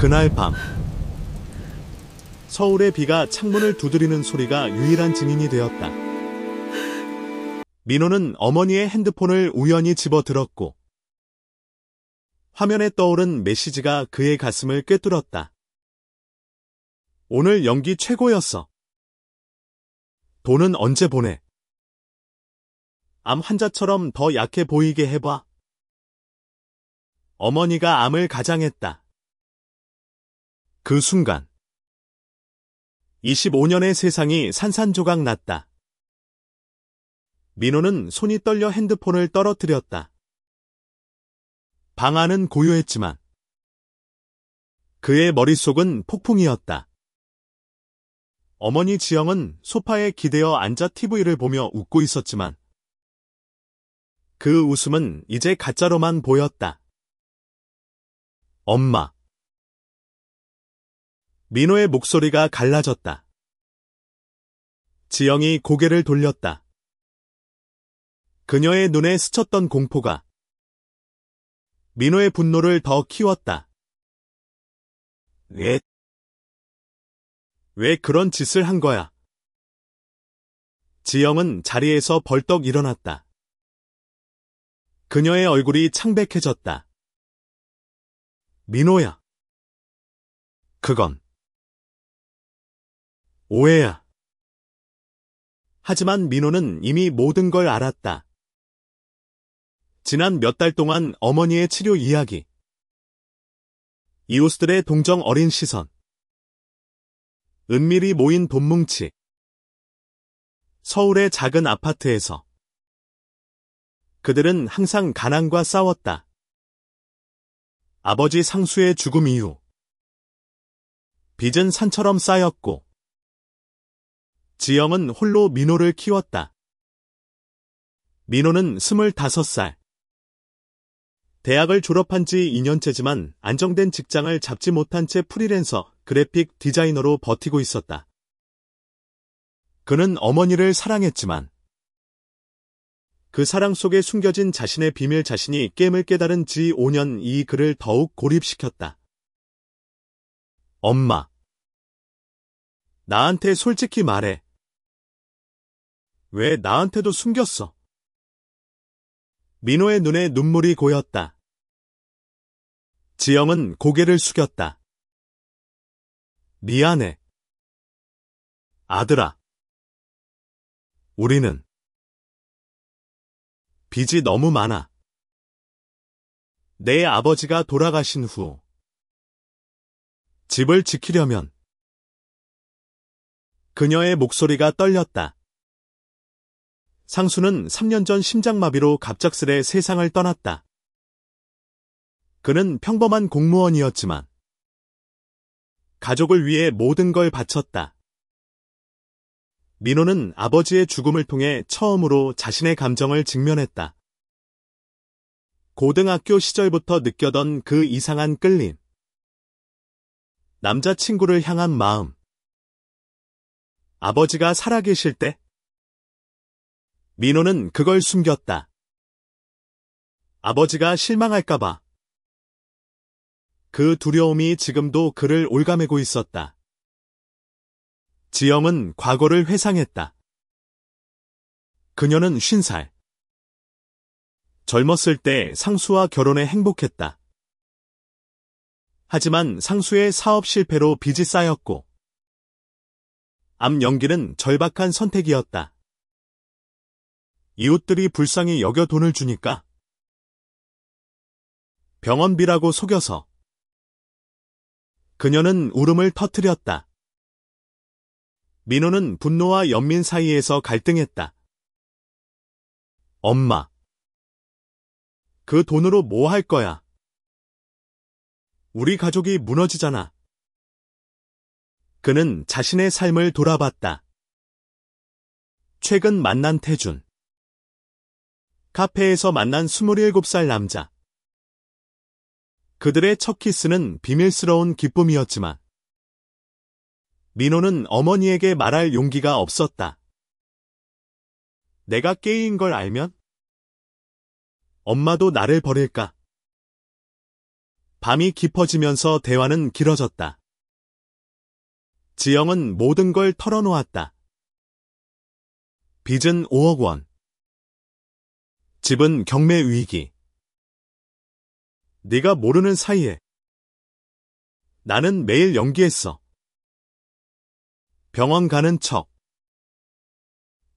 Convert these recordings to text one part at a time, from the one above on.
그날 밤 서울의 비가 창문을 두드리는 소리가 유일한 증인이 되었다. 민호는 어머니의 핸드폰을 우연히 집어들었고 화면에 떠오른 메시지가 그의 가슴을 꿰뚫었다. 오늘 연기 최고였어. 돈은 언제 보내? 암 환자처럼 더 약해 보이게 해봐. 어머니가 암을 가장했다. 그 순간 25년의 세상이 산산조각 났다. 민호는 손이 떨려 핸드폰을 떨어뜨렸다. 방 안은 고요했지만 그의 머릿속은 폭풍이었다. 어머니 지영은 소파에 기대어 앉아 TV를 보며 웃고 있었지만 그 웃음은 이제 가짜로만 보였다. 엄마. 민호의 목소리가 갈라졌다. 지영이 고개를 돌렸다. 그녀의 눈에 스쳤던 공포가 민호의 분노를 더 키웠다. 왜 그런 짓을 한 거야? 지영은 자리에서 벌떡 일어났다. 그녀의 얼굴이 창백해졌다. 민호야. 그건 오해야. 하지만 민호는 이미 모든 걸 알았다. 지난 몇 달 동안 어머니의 치료 이야기, 이웃들의 동정 어린 시선, 은밀히 모인 돈뭉치, 서울의 작은 아파트에서 그들은 항상 가난과 싸웠다. 아버지 상수의 죽음 이후 빚은 산처럼 쌓였고 지영은 홀로 민호를 키웠다. 민호는 25살. 대학을 졸업한 지 2년째지만 안정된 직장을 잡지 못한 채 프리랜서 그래픽 디자이너로 버티고 있었다. 그는 어머니를 사랑했지만 그 사랑 속에 숨겨진 자신의 비밀 자신이 게임을 깨달은 지 5년이 그를 더욱 고립시켰다. 엄마. 나한테 솔직히 말해. 왜 나한테도 숨겼어? 민호의 눈에 눈물이 고였다. 지영은 고개를 숙였다. 미안해. 아들아. 우리는 빚이 너무 많아. 내 아버지가 돌아가신 후 집을 지키려면 그녀의 목소리가 떨렸다. 상수는 3년 전 심장마비로 갑작스레 세상을 떠났다. 그는 평범한 공무원이었지만 가족을 위해 모든 걸 바쳤다. 민호는 아버지의 죽음을 통해 처음으로 자신의 감정을 직면했다. 고등학교 시절부터 느껴던 그 이상한 끌림. 남자친구를 향한 마음. 아버지가 살아계실 때 민호는 그걸 숨겼다. 아버지가 실망할까봐. 그 두려움이 지금도 그를 올가매고 있었다. 지영은 과거를 회상했다. 그녀는 50살. 젊었을 때 상수와 결혼해 행복했다. 하지만 상수의 사업 실패로 빚이 쌓였고 암 연기는 절박한 선택이었다. 이웃들이 불쌍히 여겨 돈을 주니까 병원비라고 속여서 그녀는 울음을 터뜨렸다. 민호는 분노와 연민 사이에서 갈등했다. 엄마. 그 돈으로 뭐 할 거야? 우리 가족이 무너지잖아. 그는 자신의 삶을 돌아봤다. 최근 만난 태준. 카페에서 만난 27살 남자. 그들의 첫 키스는 비밀스러운 기쁨이었지만 민호는 어머니에게 말할 용기가 없었다. 내가 게이인 걸 알면? 엄마도 나를 버릴까? 밤이 깊어지면서 대화는 길어졌다. 지영은 모든 걸 털어놓았다. 빚은 5억 원. 집은 경매 위기. 네가 모르는 사이에 나는 매일 연기했어. 병원 가는 척,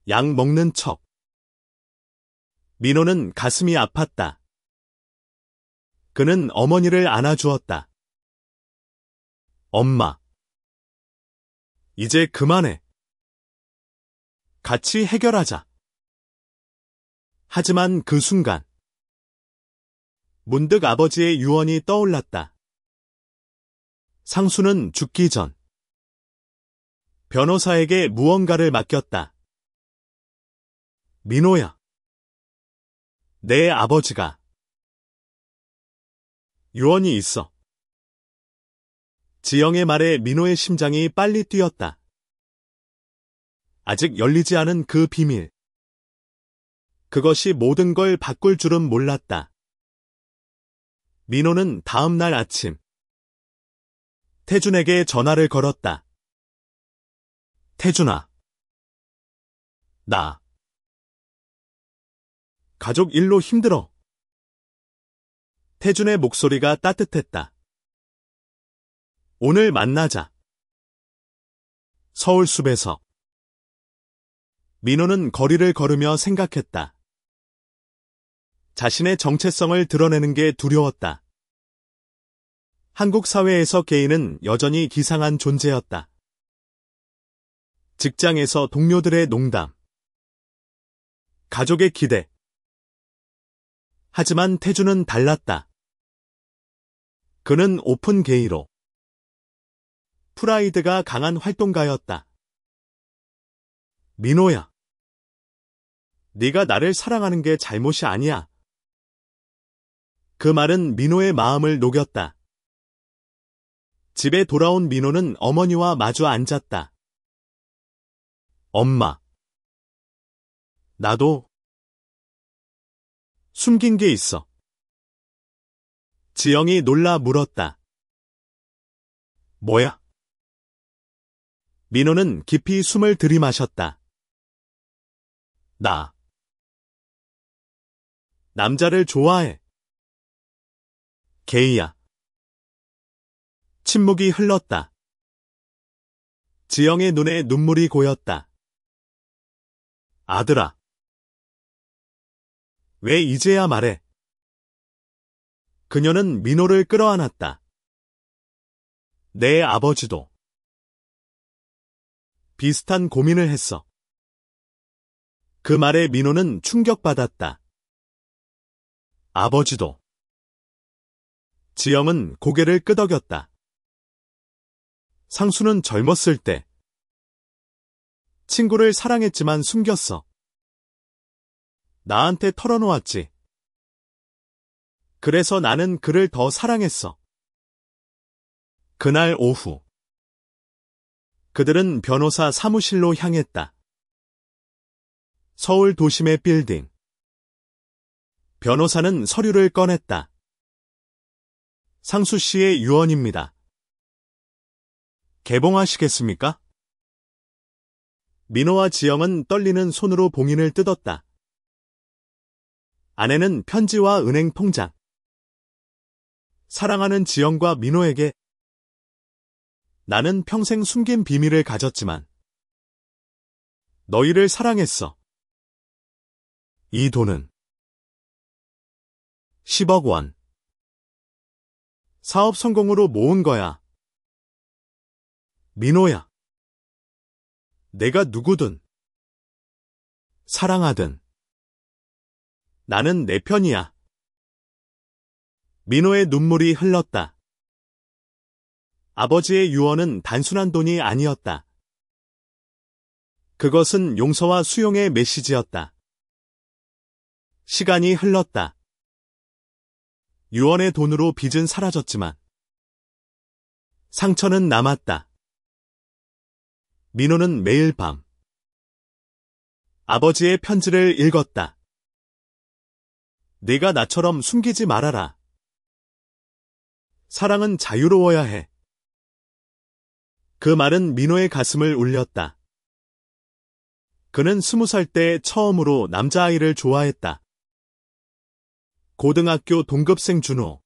약 먹는 척. 민호는 가슴이 아팠다. 그는 어머니를 안아주었다. 엄마, 이제 그만해. 같이 해결하자. 하지만 그 순간, 문득 아버지의 유언이 떠올랐다. 상수는 죽기 전, 변호사에게 무언가를 맡겼다. 민호야, 내 아버지가 유언이 있어. 지영의 말에 민호의 심장이 빨리 뛰었다. 아직 열리지 않은 그 비밀. 그것이 모든 걸 바꿀 줄은 몰랐다. 민호는 다음 날 아침 태준에게 전화를 걸었다. 태준아, 나 가족 일로 힘들어. 태준의 목소리가 따뜻했다. 오늘 만나자. 서울 숲에서 민호는 거리를 걸으며 생각했다. 자신의 정체성을 드러내는 게 두려웠다. 한국 사회에서 게이는 여전히 기상한 존재였다. 직장에서 동료들의 농담, 가족의 기대. 하지만 태준은 달랐다. 그는 오픈 게이로 프라이드가 강한 활동가였다. 민호야, 네가 나를 사랑하는 게 잘못이 아니야. 그 말은 민호의 마음을 녹였다. 집에 돌아온 민호는 어머니와 마주 앉았다. 엄마, 나도 숨긴 게 있어. 지영이 놀라 물었다. 뭐야? 민호는 깊이 숨을 들이마셨다. 나 남자를 좋아해. 게이야. 침묵이 흘렀다. 지영의 눈에 눈물이 고였다. 아들아. 왜 이제야 말해? 그녀는 민호를 끌어안았다. 내 아버지도 비슷한 고민을 했어. 그 말에 민호는 충격받았다. 아버지도. 지영은 고개를 끄덕였다. 상수는 젊었을 때 친구를 사랑했지만 숨겼어. 나한테 털어놓았지. 그래서 나는 그를 더 사랑했어. 그날 오후 그들은 변호사 사무실로 향했다. 서울 도심의 빌딩. 변호사는 서류를 꺼냈다. 상수 씨의 유언입니다. 개봉하시겠습니까? 민호와 지영은 떨리는 손으로 봉인을 뜯었다. 안에는 편지와 은행 통장. 사랑하는 지영과 민호에게 나는 평생 숨긴 비밀을 가졌지만 너희를 사랑했어. 이 돈은 10억 원. 사업 성공으로 모은 거야. 민호야. 내가 누구든 사랑하든 나는 내 편이야. 민호의 눈물이 흘렀다. 아버지의 유언은 단순한 돈이 아니었다. 그것은 용서와 수용의 메시지였다. 시간이 흘렀다. 유언의 돈으로 빚은 사라졌지만 상처는 남았다. 민호는 매일 밤 아버지의 편지를 읽었다. 네가 나처럼 숨기지 말아라. 사랑은 자유로워야 해. 그 말은 민호의 가슴을 울렸다. 그는 20살 때 처음으로 남자아이를 좋아했다. 고등학교 동급생 준호.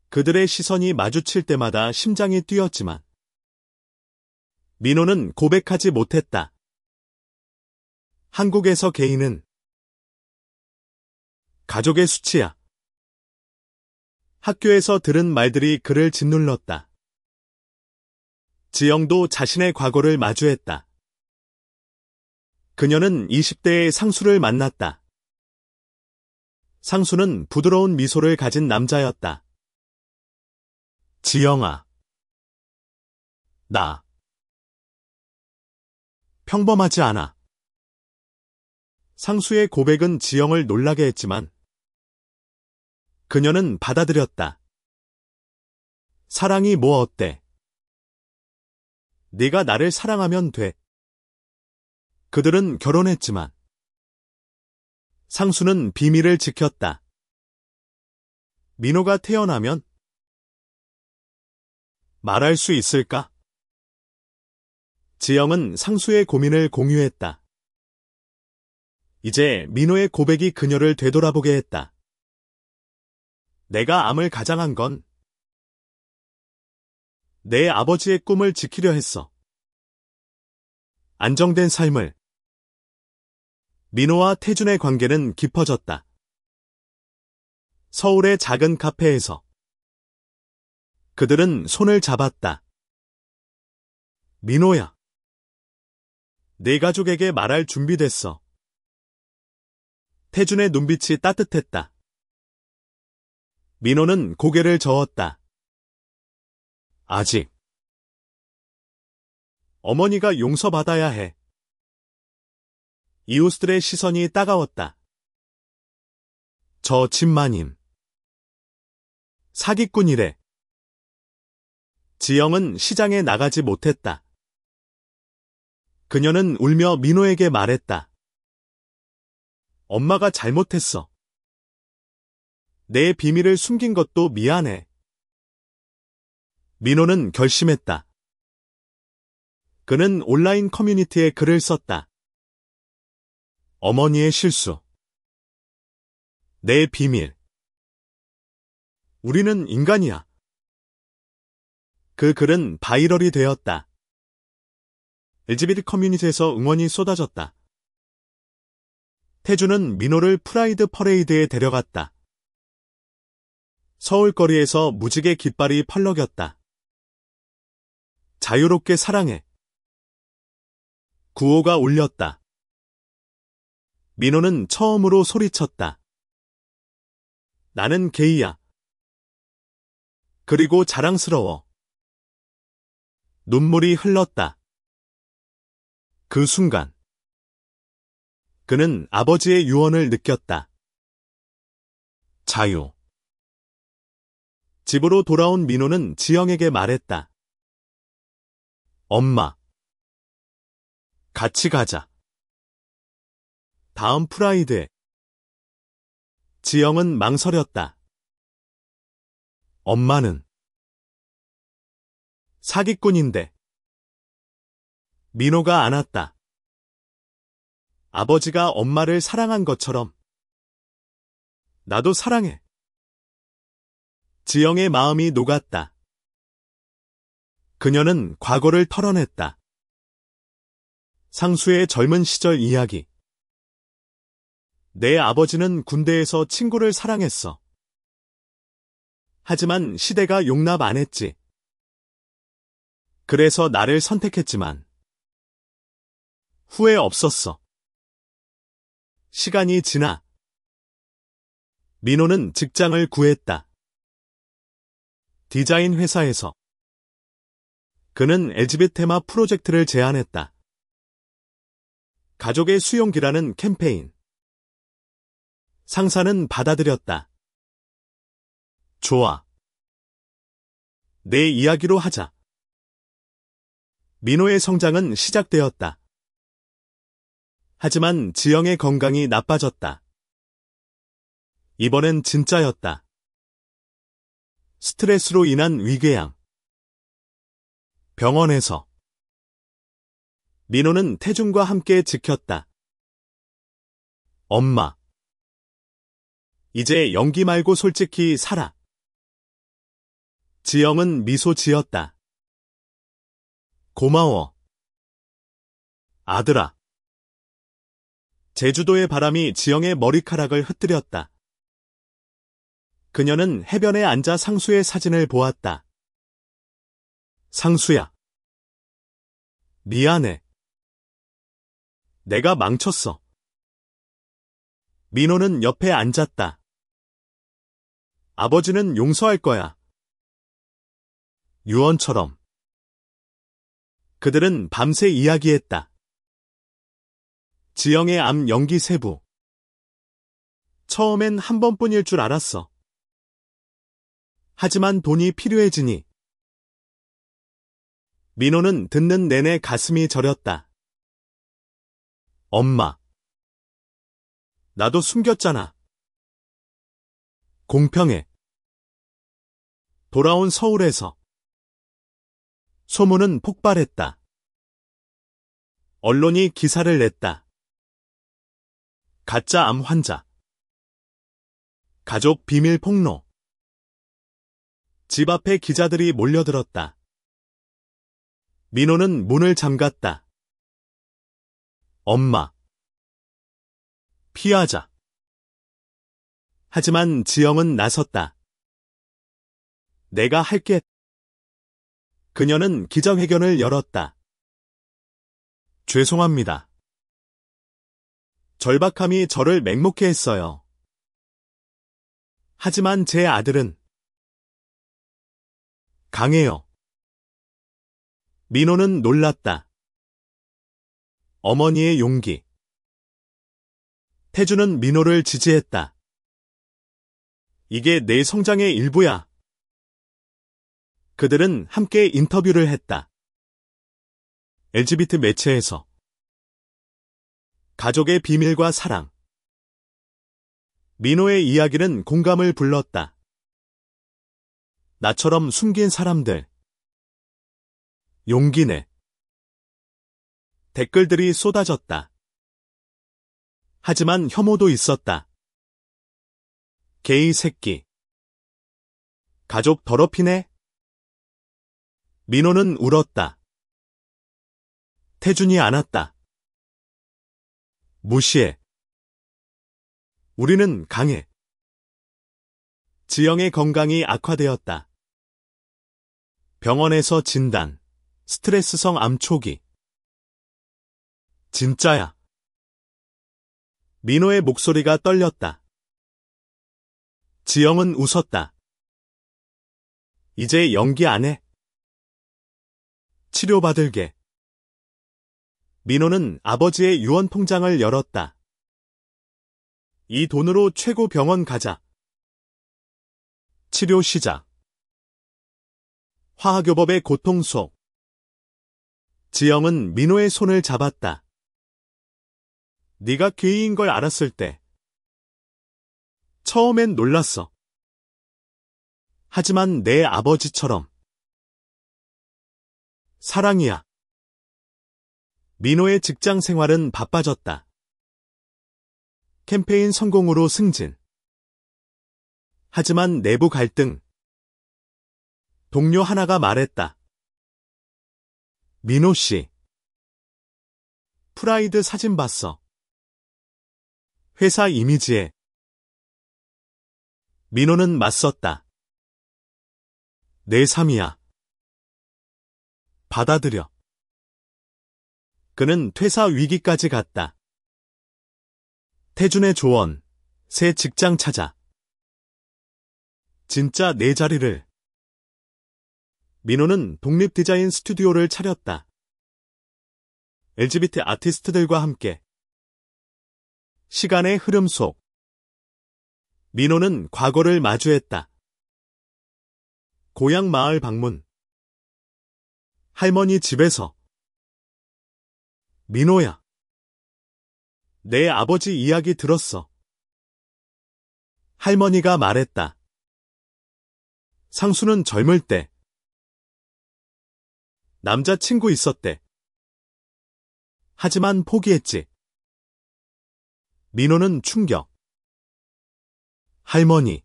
그들의 시선이 마주칠 때마다 심장이 뛰었지만 민호는 고백하지 못했다. 한국에서 게이는 가족의 수치야. 학교에서 들은 말들이 그를 짓눌렀다. 지영도 자신의 과거를 마주했다. 그녀는 20대의 상수를 만났다. 상수는 부드러운 미소를 가진 남자였다. 지영아. 나 평범하지 않아. 상수의 고백은 지영을 놀라게 했지만 그녀는 받아들였다. 사랑이 뭐 어때? 네가 나를 사랑하면 돼. 그들은 결혼했지만 상수는 비밀을 지켰다. 민호가 태어나면 말할 수 있을까? 지영은 상수의 고민을 공유했다. 이제 민호의 고백이 그녀를 되돌아보게 했다. 내가 암을 가장한 건 내 아버지의 꿈을 지키려 했어. 안정된 삶을. 민호와 태준의 관계는 깊어졌다. 서울의 작은 카페에서 그들은 손을 잡았다. 민호야. 네 가족에게 말할 준비됐어. 태준의 눈빛이 따뜻했다. 민호는 고개를 저었다. 아직. 어머니가 용서받아야 해. 이웃들의 시선이 따가웠다. 저 집마님. 사기꾼이래. 지영은 시장에 나가지 못했다. 그녀는 울며 민호에게 말했다. 엄마가 잘못했어. 내 비밀을 숨긴 것도 미안해. 민호는 결심했다. 그는 온라인 커뮤니티에 글을 썼다. 어머니의 실수. 내 비밀. 우리는 인간이야. 그 글은 바이럴이 되었다. LGBT 커뮤니티에서 응원이 쏟아졌다. 태준은 민호를 프라이드 퍼레이드에 데려갔다. 서울거리에서 무지개 깃발이 펄럭였다. 자유롭게 사랑해. 구호가 울렸다. 민호는 처음으로 소리쳤다. 나는 게이야. 그리고 자랑스러워. 눈물이 흘렀다. 그 순간 그는 아버지의 유언을 느꼈다. 자유. 집으로 돌아온 민호는 지영에게 말했다. 엄마. 같이 가자. 다음 프라이드에. 지영은 망설였다. 엄마는 사기꾼인데. 민호가 안았다. 아버지가 엄마를 사랑한 것처럼 나도 사랑해. 지영의 마음이 녹았다. 그녀는 과거를 털어냈다. 상수의 젊은 시절 이야기. 내 아버지는 군대에서 친구를 사랑했어. 하지만 시대가 용납 안 했지. 그래서 나를 선택했지만 후회 없었어. 시간이 지나 민호는 직장을 구했다. 디자인 회사에서. 그는 LGBT 테마 프로젝트를 제안했다. 가족의 수용기라는 캠페인. 상사는 받아들였다. 좋아. 내 이야기로 하자. 민호의 성장은 시작되었다. 하지만 지영의 건강이 나빠졌다. 이번엔 진짜였다. 스트레스로 인한 위궤양. 병원에서 민호는 태준과 함께 지켰다. 엄마. 이제 연기 말고 솔직히 살아. 지영은 미소 지었다. 고마워. 아들아. 제주도의 바람이 지영의 머리카락을 흩뜨렸다. 그녀는 해변에 앉아 상수의 사진을 보았다. 상수야. 미안해. 내가 망쳤어. 민호는 옆에 앉았다. 아버지는 용서할 거야. 유언처럼. 그들은 밤새 이야기했다. 지영의 암 연기 세부. 처음엔 한 번뿐일 줄 알았어. 하지만 돈이 필요해지니. 민호는 듣는 내내 가슴이 저렸다. 엄마. 나도 숨겼잖아. 공평해. 돌아온 서울에서. 소문은 폭발했다. 언론이 기사를 냈다. 가짜 암 환자. 가족 비밀 폭로. 집 앞에 기자들이 몰려들었다. 민호는 문을 잠갔다. 엄마. 피하자. 하지만 지영은 나섰다. 내가 할게. 그녀는 기자회견을 열었다. 죄송합니다. 절박함이 저를 맹목해 했어요. 하지만 제 아들은 강해요. 민호는 놀랐다. 어머니의 용기. 태준은 민호를 지지했다. 이게 내 성장의 일부야. 그들은 함께 인터뷰를 했다. LGBT 매체에서. 가족의 비밀과 사랑. 민호의 이야기는 공감을 불렀다. 나처럼 숨긴 사람들. 용기네. 댓글들이 쏟아졌다. 하지만 혐오도 있었다. 게이 새끼. 가족 더럽히네. 민호는 울었다. 태준이 안았다. 무시해. 우리는 강해. 지영의 건강이 악화되었다. 병원에서 진단. 스트레스성 암 초기. 진짜야. 민호의 목소리가 떨렸다. 지영은 웃었다. 이제 연기 안 해. 치료받을게. 민호는 아버지의 유언 통장을 열었다. 이 돈으로 최고 병원 가자. 치료 시작. 화학요법의 고통 속. 지영은 민호의 손을 잡았다. 네가 괴이인 걸 알았을 때. 처음엔 놀랐어. 하지만 내 아버지처럼. 사랑이야. 민호의 직장 생활은 바빠졌다. 캠페인 성공으로 승진. 하지만 내부 갈등. 동료 하나가 말했다. 민호 씨. 프라이드 사진 봤어. 회사 이미지에. 민호는 맞섰다. 내 삶이야. 받아들여. 그는 퇴사 위기까지 갔다. 태준의 조언. 새 직장 찾아. 진짜 내 자리를. 민호는 독립 디자인 스튜디오를 차렸다. LGBT 아티스트들과 함께. 시간의 흐름 속. 민호는 과거를 마주했다. 고향 마을 방문. 할머니 집에서. 민호야. 내 아버지 이야기 들었어. 할머니가 말했다. 상수는 젊을 때 남자친구 있었대. 하지만 포기했지. 민호는 충격. 할머니,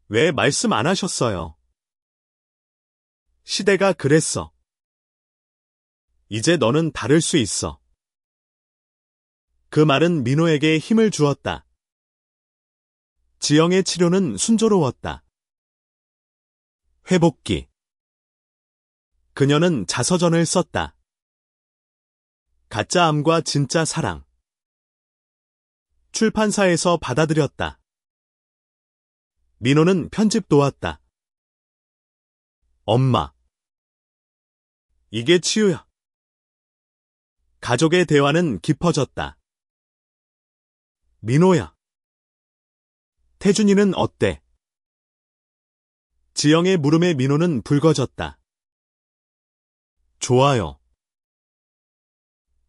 왜 말씀 안 하셨어요? 시대가 그랬어. 이제 너는 다를 수 있어. 그 말은 민호에게 힘을 주었다. 지영의 치료는 순조로웠다. 회복기. 그녀는 자서전을 썼다. 가짜 암과 진짜 사랑. 출판사에서 받아들였다. 민호는 편집 도왔다. 엄마. 이게 치유야. 가족의 대화는 깊어졌다. 민호야. 태준이는 어때? 지영의 물음에 민호는 붉어졌다. 좋아요.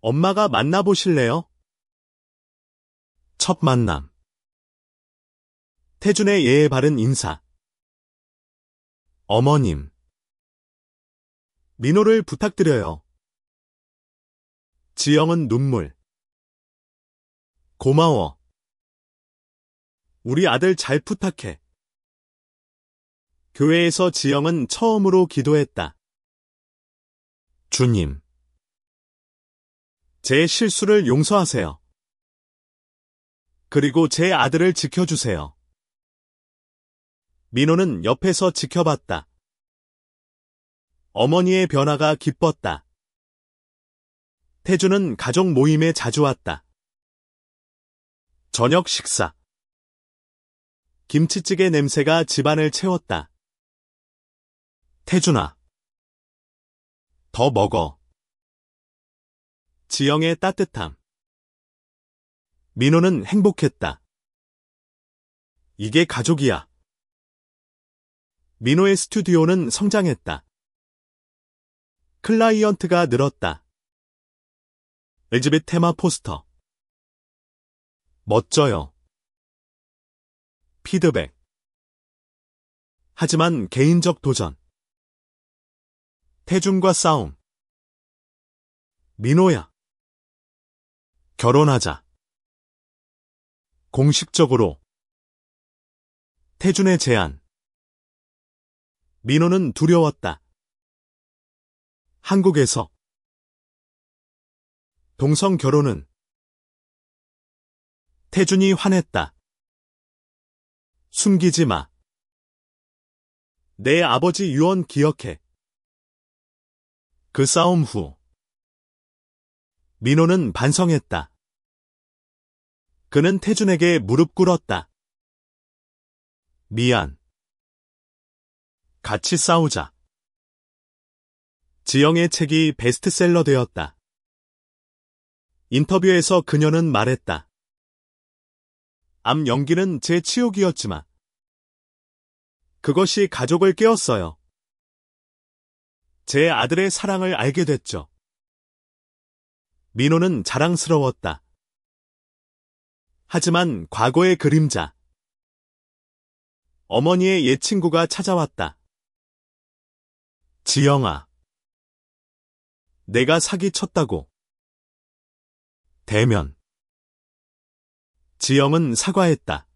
엄마가 만나보실래요? 첫 만남. 태준의 예의 바른 인사. 어머님. 민호를 부탁드려요. 지영은 눈물. 고마워. 우리 아들 잘 부탁해. 교회에서 지영은 처음으로 기도했다. 주님. 제 실수를 용서하세요. 그리고 제 아들을 지켜주세요. 민호는 옆에서 지켜봤다. 어머니의 변화가 기뻤다. 태주는 가족 모임에 자주 왔다. 저녁 식사. 김치찌개 냄새가 집안을 채웠다. 태준아. 더 먹어. 지영의 따뜻함. 민호는 행복했다. 이게 가족이야. 민호의 스튜디오는 성장했다. 클라이언트가 늘었다. 엘지벳 테마 포스터. 멋져요. 피드백. 하지만 개인적 도전. 태준과 싸움. 민호야. 결혼하자. 공식적으로. 태준의 제안. 민호는 두려웠다. 한국에서. 동성 결혼은. 태준이 화냈다. 숨기지 마. 내 아버지 유언 기억해. 그 싸움 후. 민호는 반성했다. 그는 태준에게 무릎 꿇었다. 미안. 같이 싸우자. 지영의 책이 베스트셀러 되었다. 인터뷰에서 그녀는 말했다. 암 연기는 제 치욕이었지만 그것이 가족을 깨웠어요. 제 아들의 사랑을 알게 됐죠. 민호는 자랑스러웠다. 하지만 과거의 그림자. 어머니의 옛 친구가 찾아왔다. 지영아. 내가 사기쳤다고. 대면. 지영은 사과했다.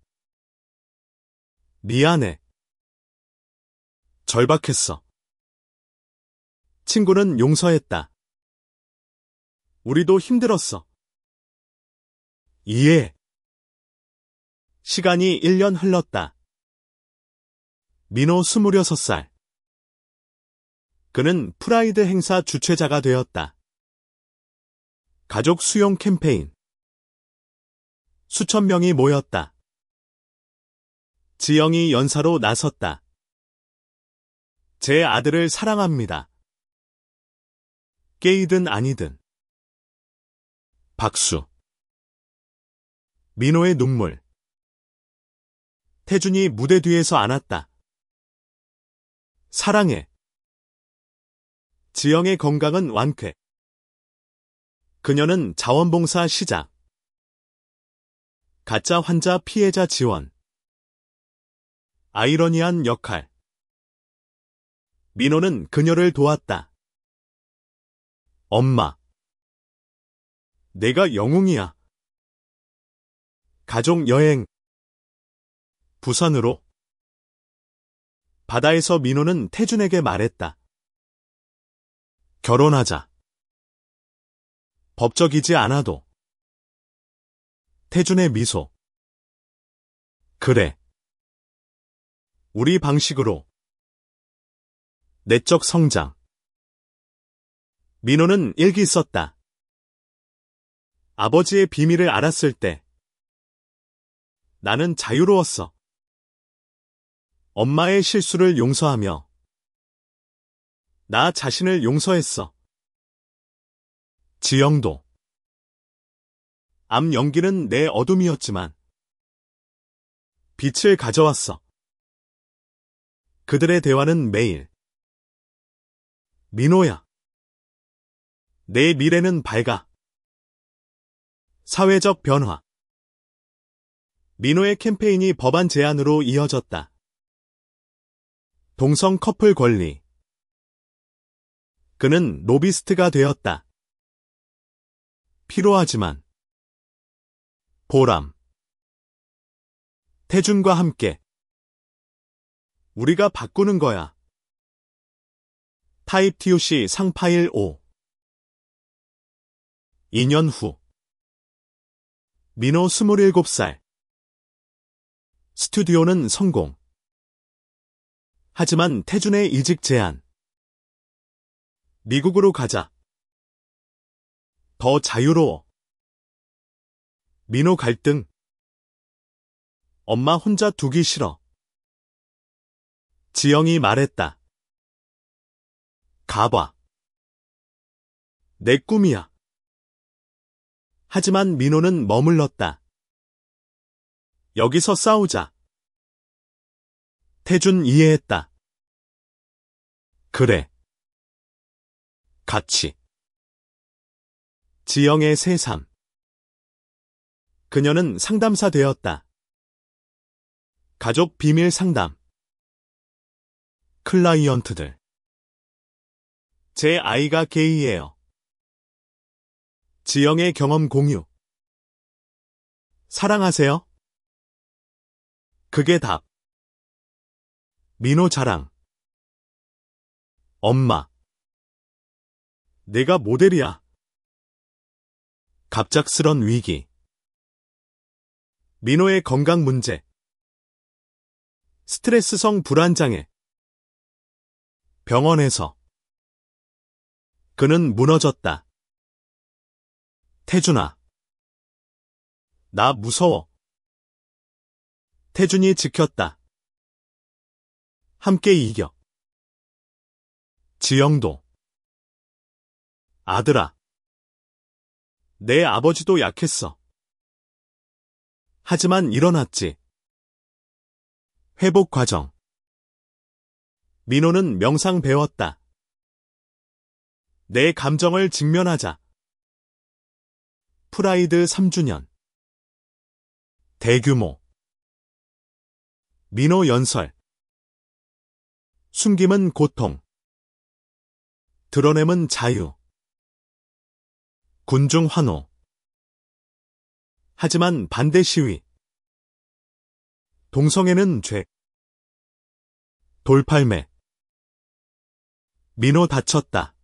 미안해. 절박했어. 친구는 용서했다. 우리도 힘들었어. 이해. 시간이 1년 흘렀다. 민호 26살. 그는 프라이드 행사 주최자가 되었다. 가족 수용 캠페인. 수천 명이 모였다. 지영이 연사로 나섰다. 제 아들을 사랑합니다. 게이든 아니든. 박수. 민호의 눈물. 태준이 무대 뒤에서 안았다. 사랑해. 지영의 건강은 완쾌. 그녀는 자원봉사 시작. 가짜 환자 피해자 지원. 아이러니한 역할. 민호는 그녀를 도왔다. 엄마. 내가 영웅이야. 가족 여행. 부산으로. 바다에서 민호는 태준에게 말했다. 결혼하자. 법적이지 않아도. 태준의 미소. 그래. 우리 방식으로. 내적 성장. 민호는 일기 썼다. 아버지의 비밀을 알았을 때 나는 자유로웠어. 엄마의 실수를 용서하며 나 자신을 용서했어. 지영도. 암 연기는 내 어둠이었지만 빛을 가져왔어. 그들의 대화는 매일. 민호야. 내 미래는 밝아. 사회적 변화. 민호의 캠페인이 법안 제안으로 이어졌다. 동성 커플 권리. 그는 로비스트가 되었다. 피로하지만 보람. 태준과 함께 우리가 바꾸는 거야. 타입 TOC 상파일 5. 2년 후. 민호 27살. 스튜디오는 성공. 하지만 태준의 이직 제안. 미국으로 가자. 더 자유로워. 민호 갈등. 엄마 혼자 두기 싫어. 지영이 말했다. 가봐. 내 꿈이야. 하지만 민호는 머물렀다. 여기서 싸우자. 태준 이해했다. 그래. 같이. 지영의 새삼. 그녀는 상담사 되었다. 가족 비밀 상담. 클라이언트들. 제 아이가 게이예요. 지영의 경험 공유. 사랑하세요? 그게 답. 민호 자랑. 엄마. 내가 모델이야. 갑작스런 위기. 민호의 건강 문제. 스트레스성 불안장애. 병원에서. 그는 무너졌다. 태준아. 나 무서워. 태준이 지켰다. 함께 이겨. 지영도. 아들아. 내 아버지도 약했어. 하지만 일어났지. 회복 과정. 민호는 명상 배웠다. 내 감정을 직면하자. 프라이드 3주년. 대규모. 민호 연설. 숨김은 고통. 드러냄은 자유. 군중 환호. 하지만 반대 시위. 동성애는 죄. 돌팔매. 민호 다쳤다.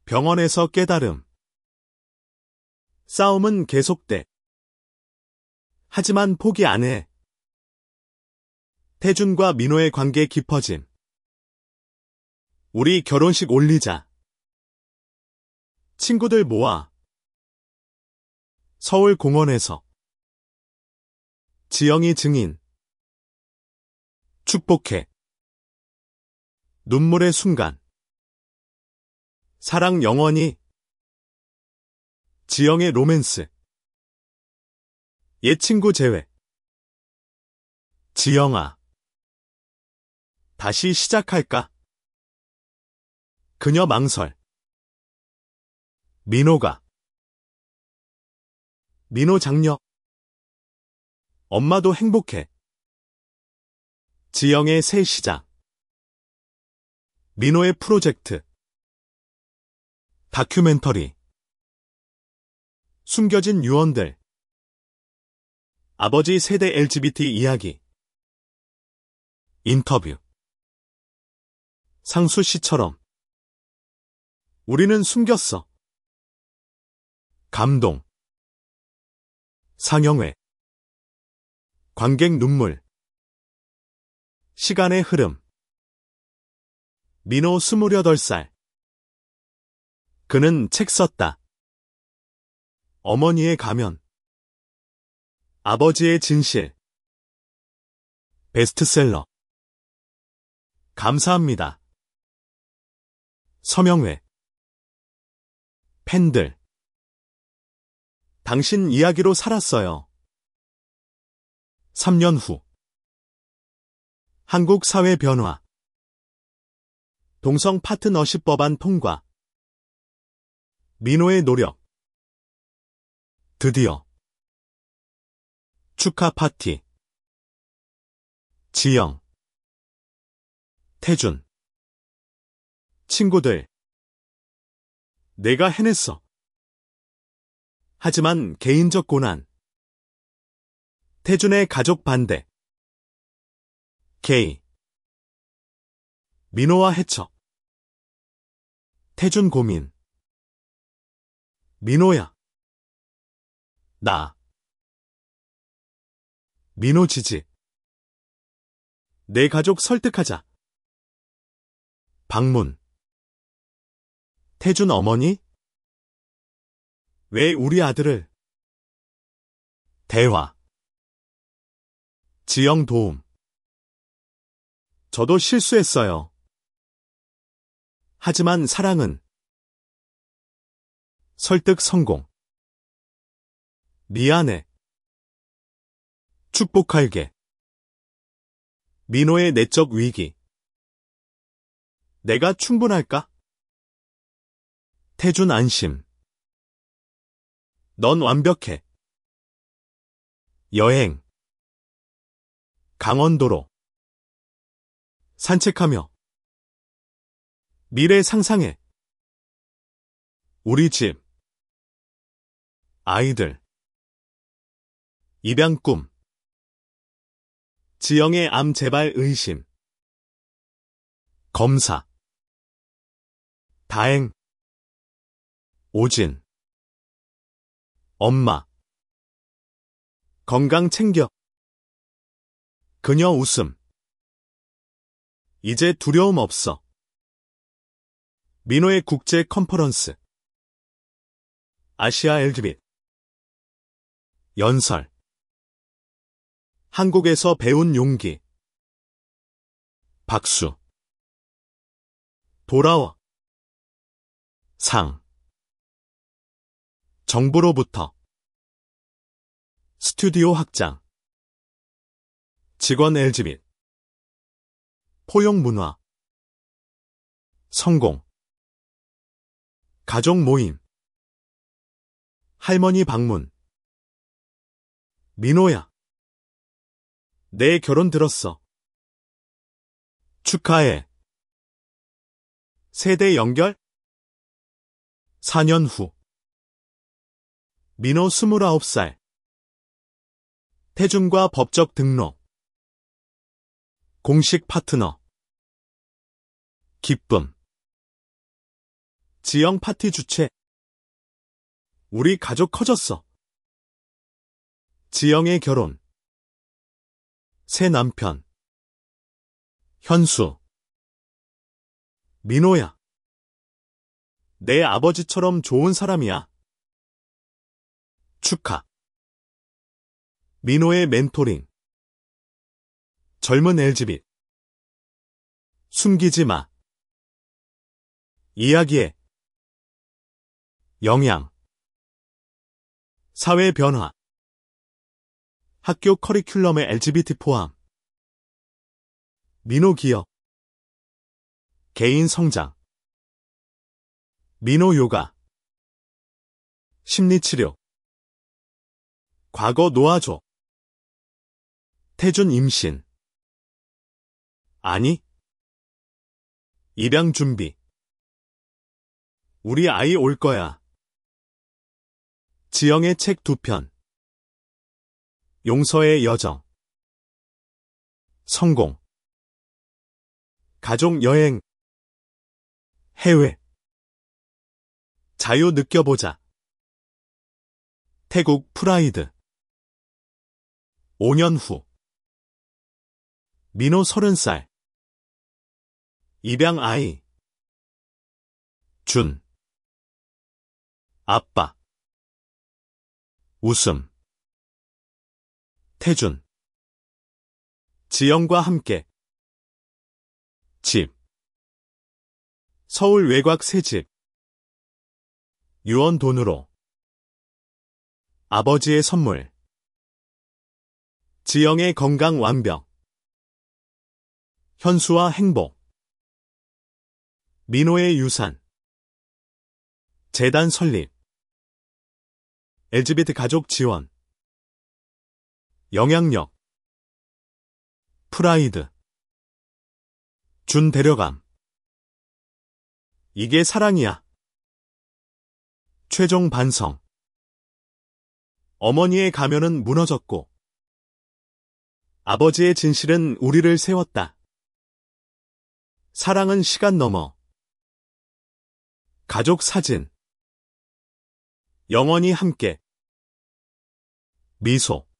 병원에서 깨달음. 싸움은 계속돼. 하지만 포기 안 해. 태준과 민호의 관계 깊어짐. 우리 결혼식 올리자. 친구들 모아. 서울 공원에서. 지영이 증인. 축복해. 눈물의 순간. 사랑 영원히. 지영의 로맨스. 옛 친구 제외. 지영아. 다시 시작할까? 그녀 망설. 민호가. 민호 장녀. 엄마도 행복해. 지영의 새 시작. 민호의 프로젝트. 다큐멘터리. 숨겨진 유언들. 아버지 세대 LGBT 이야기. 인터뷰. 상수 씨처럼. 우리는 숨겼어. 감동. 상영회. 관객 눈물. 시간의 흐름. 민호 28살. 그는 책 썼다. 어머니의 가면. 아버지의 진실. 베스트셀러. 감사합니다. 서명회. 팬들. 당신 이야기로 살았어요. 3년 후. 한국 사회 변화. 동성 파트너십 법안 통과. 민호의 노력. 드디어. 축하 파티. 지영. 태준. 친구들. 내가 해냈어. 하지만 개인적 고난. 태준의 가족 반대. K. 민호와 해쳐. 태준 고민. 민호야. 나. 민호 지지. 내 가족 설득하자. 방문. 태준 어머니? 왜 우리 아들을? 대화. 지영 도움. 저도 실수했어요. 하지만 사랑은 설득 성공. 미안해. 축복할게. 민호의 내적 위기. 내가 충분할까? 태준 안심. 넌 완벽해. 여행. 강원도로. 산책하며. 미래 상상해. 우리 집. 아이들. 입양 꿈. 지영의 암 재발 의심. 검사. 다행. 오진. 엄마. 건강 챙겨. 그녀 웃음. 이제 두려움 없어. 민호의 국제 컨퍼런스. 아시아 LGBT. 연설. 한국에서 배운 용기. 박수. 돌아와. 상. 정부로부터. 스튜디오 확장. 직원 LGBT. 포용 문화. 성공. 가족 모임. 할머니 방문. 민호야. 내 결혼 들었어. 축하해. 세대 연결? 4년 후. 민호 29살. 태준과 법적 등록. 공식 파트너. 기쁨. 지영 파티 주최. 우리 가족 커졌어. 지영의 결혼. 새 남편. 현수. 민호야. 내 아버지처럼 좋은 사람이야. 축하. 민호의 멘토링. 젊은 LGBT. 숨기지 마. 이야기해. 영양. 사회 변화. 학교 커리큘럼의 LGBT 포함. 민호 기억. 개인 성장. 민호 요가. 심리치료. 과거 놓아줘. 태준 임신. 아니. 입양 준비. 우리 아이 올 거야. 지영의 책 2편. 용서의 여정. 성공. 가족 여행. 해외. 자유 느껴보자. 태국 프라이드. 5년 후. 민호 30살. 입양 아이. 준. 아빠. 웃음. 태준. 지영과 함께. 집. 서울 외곽 새집. 유언 돈으로. 아버지의 선물. 지영의 건강 완벽. 현수와 행복. 민호의 유산. 재단 설립. LGBT 가족 지원. 영향력. 프라이드. 준 데려감. 이게 사랑이야. 최종 반성. 어머니의 가면은 무너졌고 아버지의 진실은 우리를 세웠다. 사랑은 시간 넘어. 가족 사진. 영원히 함께. 미소.